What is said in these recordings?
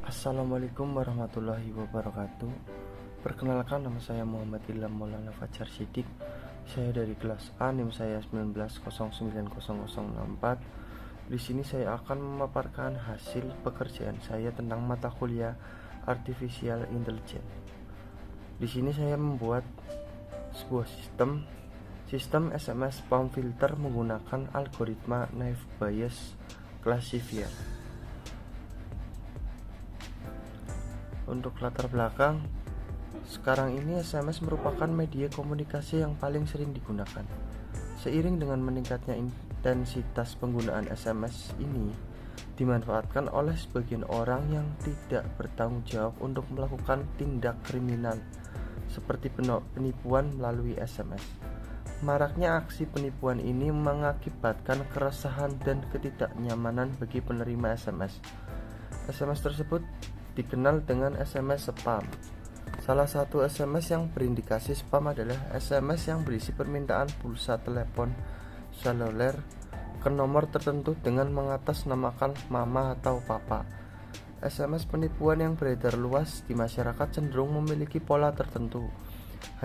Assalamualaikum warahmatullahi wabarakatuh. Perkenalkan, nama saya Muhammad Ilham Maulana Fajar Siddiq. Saya dari kelas A, NIM saya 19090064. Di sini saya akan memaparkan hasil pekerjaan saya tentang mata kuliah Artificial Intelligence. Di sini saya membuat sebuah sistem SMS spam filter menggunakan algoritma Naive Bayes Classifier. Untuk latar belakang, sekarang ini SMS merupakan media komunikasi yang paling sering digunakan. Seiring dengan meningkatnya intensitas penggunaan SMS ini dimanfaatkan oleh sebagian orang yang tidak bertanggung jawab untuk melakukan tindak kriminal seperti penipuan melalui SMS. Maraknya aksi penipuan ini mengakibatkan keresahan dan ketidaknyamanan bagi penerima SMS. SMS tersebut dikenal dengan SMS spam. Salah satu SMS yang berindikasi spam adalah SMS yang berisi permintaan pulsa telepon seluler ke nomor tertentu dengan mengatasnamakan mama atau papa. SMS penipuan yang beredar luas di masyarakat cenderung memiliki pola tertentu.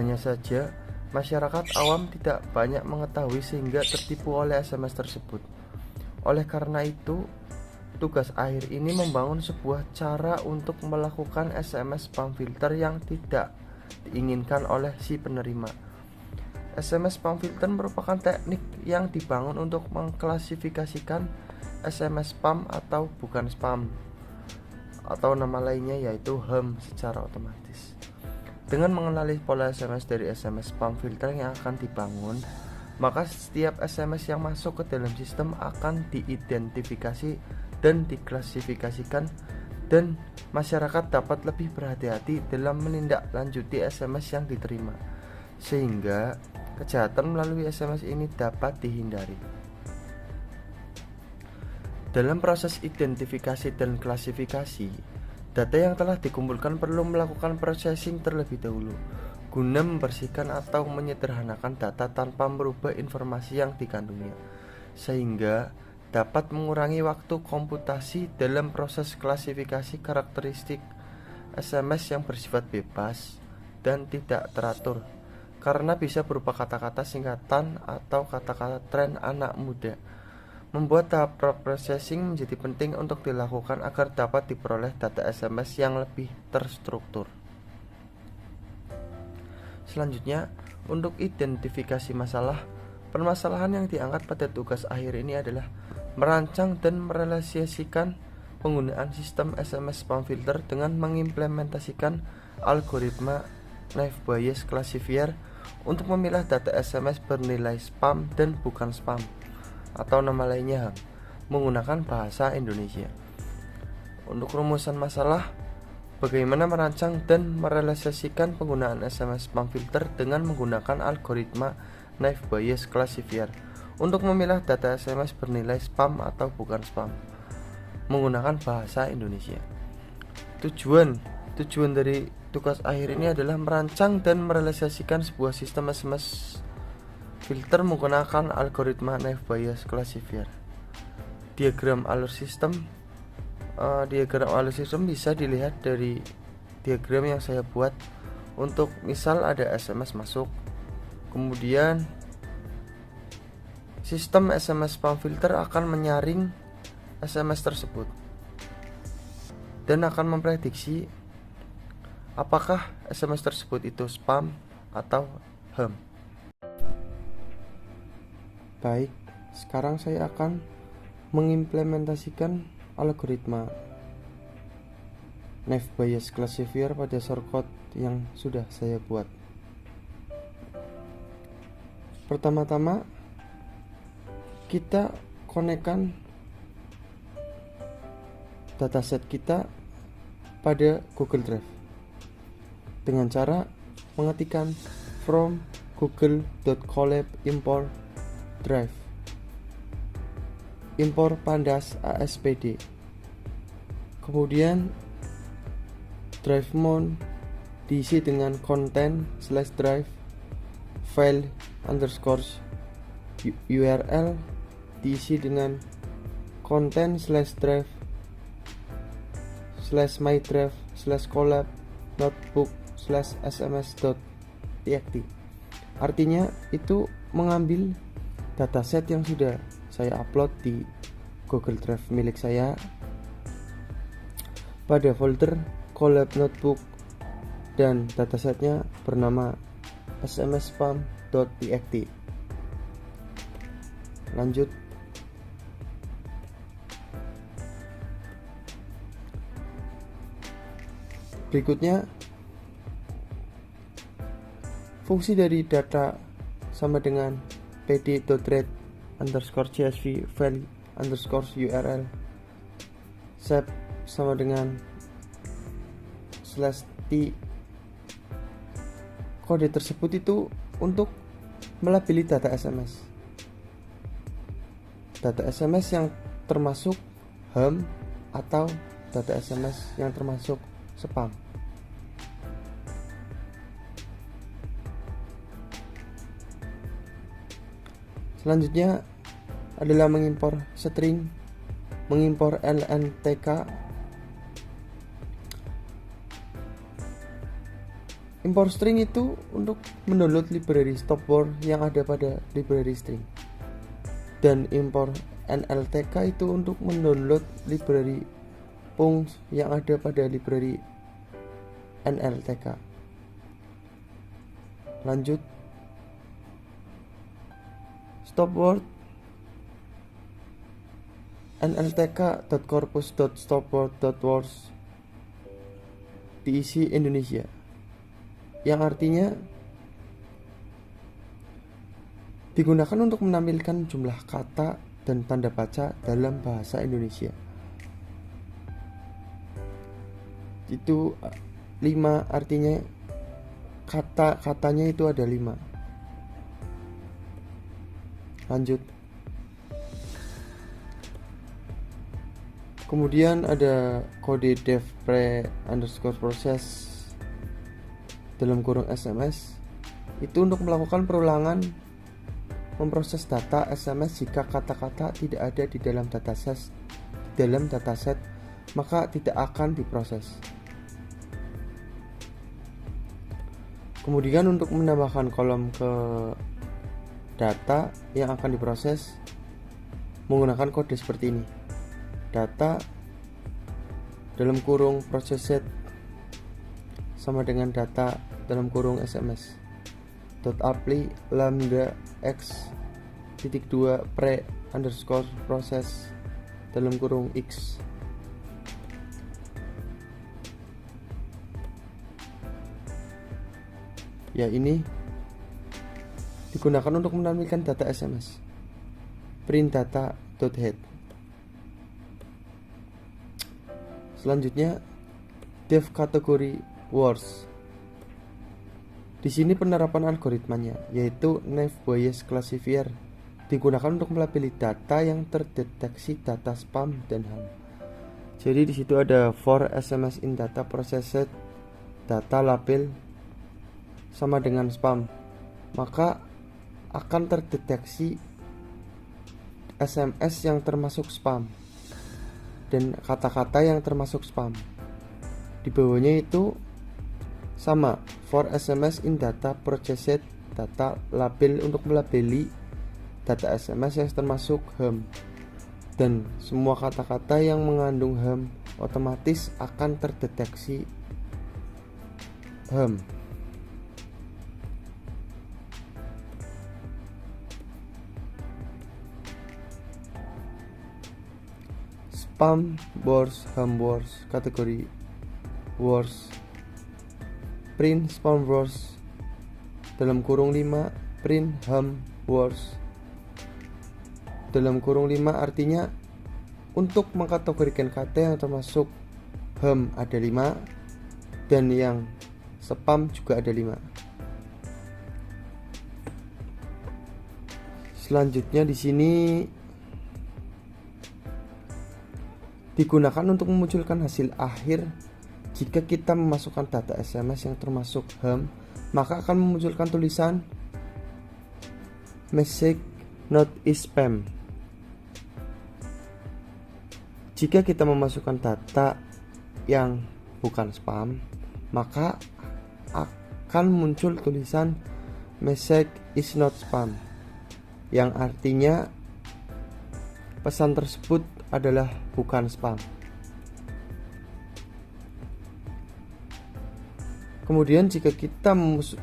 Hanya saja, masyarakat awam tidak banyak mengetahui sehingga tertipu oleh SMS tersebut. Oleh karena itu, tugas akhir ini membangun sebuah cara untuk melakukan SMS spam filter yang tidak diinginkan oleh si penerima. SMS spam filter merupakan teknik yang dibangun untuk mengklasifikasikan SMS spam atau bukan spam, atau nama lainnya yaitu HEM secara otomatis. Dengan mengenali pola SMS dari SMS spam filter yang akan dibangun, maka setiap SMS yang masuk ke dalam sistem akan diidentifikasi dan diklasifikasikan, dan masyarakat dapat lebih berhati-hati dalam menindaklanjuti SMS yang diterima, sehingga kejahatan melalui SMS ini dapat dihindari. Dalam proses identifikasi dan klasifikasi, data yang telah dikumpulkan perlu melakukan processing terlebih dahulu guna membersihkan atau menyederhanakan data tanpa merubah informasi yang dikandungnya, sehingga dapat mengurangi waktu komputasi dalam proses klasifikasi karakteristik SMS yang bersifat bebas dan tidak teratur, karena bisa berupa kata-kata singkatan atau kata-kata tren anak muda. Membuat tahap processing menjadi penting untuk dilakukan agar dapat diperoleh data SMS yang lebih terstruktur. Selanjutnya, untuk identifikasi masalah, permasalahan yang diangkat pada tugas akhir ini adalah merancang dan merealisasikan penggunaan sistem SMS spam filter dengan mengimplementasikan algoritma Naive Bayes Classifier untuk memilah data SMS bernilai spam dan bukan spam, atau nama lainnya HEM, menggunakan bahasa Indonesia. Untuk rumusan masalah, bagaimana merancang dan merealisasikan penggunaan SMS spam filter dengan menggunakan algoritma Naive Bayes Classifier untuk memilah data SMS bernilai spam atau bukan spam, menggunakan bahasa Indonesia. Tujuan dari tugas akhir ini adalah merancang dan merealisasikan sebuah sistem SMS filter menggunakan algoritma Naive Bayes Classifier. Diagram alur sistem bisa dilihat dari diagram yang saya buat. Untuk misal ada SMS masuk, kemudian sistem SMS spam filter akan menyaring SMS tersebut dan akan memprediksi apakah SMS tersebut itu spam atau HEM. Baik, sekarang saya akan mengimplementasikan algoritma Naive Bayes Classifier pada shortcode yang sudah saya buat. Pertama-tama, kita konekkan dataset kita pada Google Drive dengan cara mengetikkan from google.colab import drive import pandas aspd, kemudian drive mount diisi dengan content/drive file underscore URL diisi dengan content/drive /mydrive/collab/notebook/sms.txt. Artinya itu mengambil dataset yang sudah saya upload di Google Drive milik saya pada folder collab notebook, dan datasetnya bernama smsspam.txt. Lanjut. Berikutnya, fungsi dari data sama dengan pd.read_csv file_url sep sama dengan /t. Kode tersebut itu untuk melabeli data SMS. Data SMS yang termasuk HAM atau data SMS yang termasuk spam. Selanjutnya adalah mengimpor string, mengimpor LNTK. Impor string itu untuk mendownload library stopword yang ada pada library string, dan impor NLTK itu untuk mendownload library pungs yang ada pada library NLTK. Lanjut. Stopword nltk.corpus.stopword.words diisi Indonesia, yang artinya digunakan untuk menampilkan jumlah kata dan tanda baca dalam bahasa Indonesia. Itu 5, artinya kata-katanya itu ada 5. Lanjut. Kemudian ada kode dev pre_process (SMS). Itu untuk melakukan perulangan memproses data SMS jika kata-kata tidak ada di dalam dataset, maka tidak akan diproses. Kemudian untuk menambahkan kolom ke data yang akan diproses menggunakan kode seperti ini. Data dalam kurung processed sama dengan data dalam kurung SMS .apply lambda x.2 pre_process dalam kurung x. Ya, ini digunakan untuk menampilkan data SMS. Print data.head. Selanjutnya, dev kategori words. Di sini penerapan algoritmanya, yaitu naive Bayes classifier, digunakan untuk melabeli data yang terdeteksi data spam dan HAM. Jadi di situ ada for SMS in data processed, data label sama dengan spam, maka akan terdeteksi SMS yang termasuk spam dan kata-kata yang termasuk spam. Di bawahnya itu sama, for SMS in data processed, data label untuk melabeli data SMS yang termasuk HAM, dan semua kata-kata yang mengandung HAM otomatis akan terdeteksi HAM. Spam words, HAM words, kategori words, print spam words dalam kurung 5, print HAM words dalam kurung 5, artinya untuk mengkategorikan kata yang termasuk HAM ada 5 dan yang spam juga ada 5. Selanjutnya di sini digunakan untuk memunculkan hasil akhir. Jika kita memasukkan data SMS yang termasuk HAM, maka akan memunculkan tulisan message not is spam. Jika kita memasukkan data yang bukan spam, maka akan muncul tulisan message is not spam, yang artinya pesan tersebut adalah bukan spam. Kemudian jika kita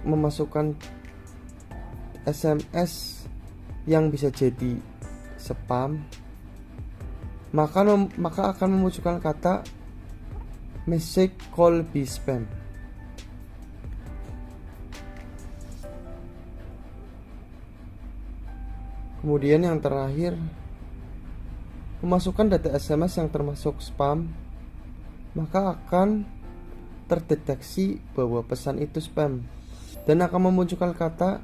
memasukkan SMS yang bisa jadi spam, maka akan memunculkan kata message call be spam. Kemudian yang terakhir, memasukkan data SMS yang termasuk spam, maka akan terdeteksi bahwa pesan itu spam dan akan memunculkan kata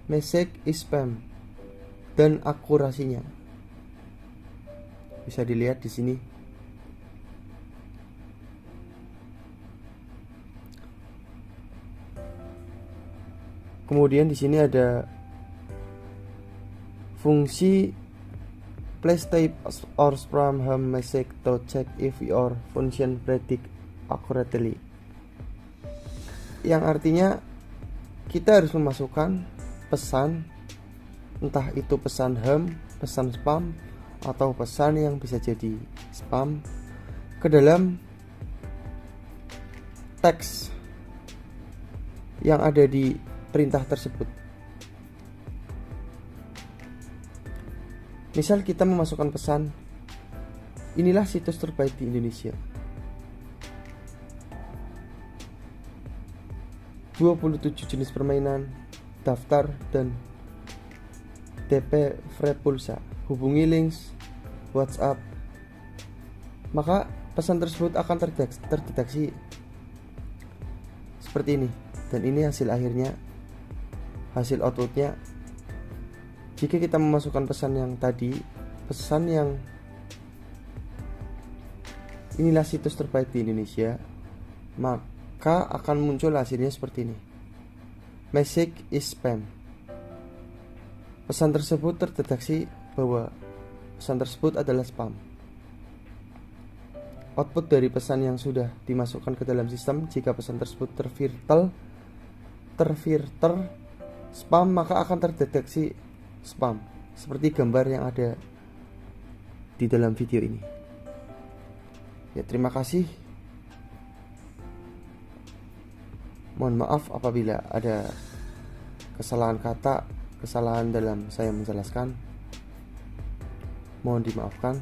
message is spam dan akurasinya bisa dilihat di sini. Kemudian di sini ada fungsi place type or spam ham message to check if your function predict accurately, yang artinya kita harus memasukkan pesan, entah itu pesan ham, pesan spam, atau pesan yang bisa jadi spam, ke dalam teks yang ada di perintah tersebut. Misal kita memasukkan pesan, inilah situs terbaik di Indonesia, 27 jenis permainan, daftar dan DP free pulsa, hubungi links WhatsApp, maka pesan tersebut akan terdeteksi seperti ini. Dan ini hasil akhirnya, hasil outputnya. Jika kita memasukkan pesan yang tadi, pesan yang inilah situs terbaik di Indonesia, maka akan muncul hasilnya seperti ini, message is spam. Pesan tersebut terdeteksi bahwa pesan tersebut adalah spam. Output dari pesan yang sudah dimasukkan ke dalam sistem, jika pesan tersebut terfilter spam, maka akan terdeteksi spam, seperti gambar yang ada di dalam video ini. Ya, terima kasih. Mohon maaf apabila ada kesalahan kata, kesalahan dalam saya menjelaskan. Mohon dimaafkan.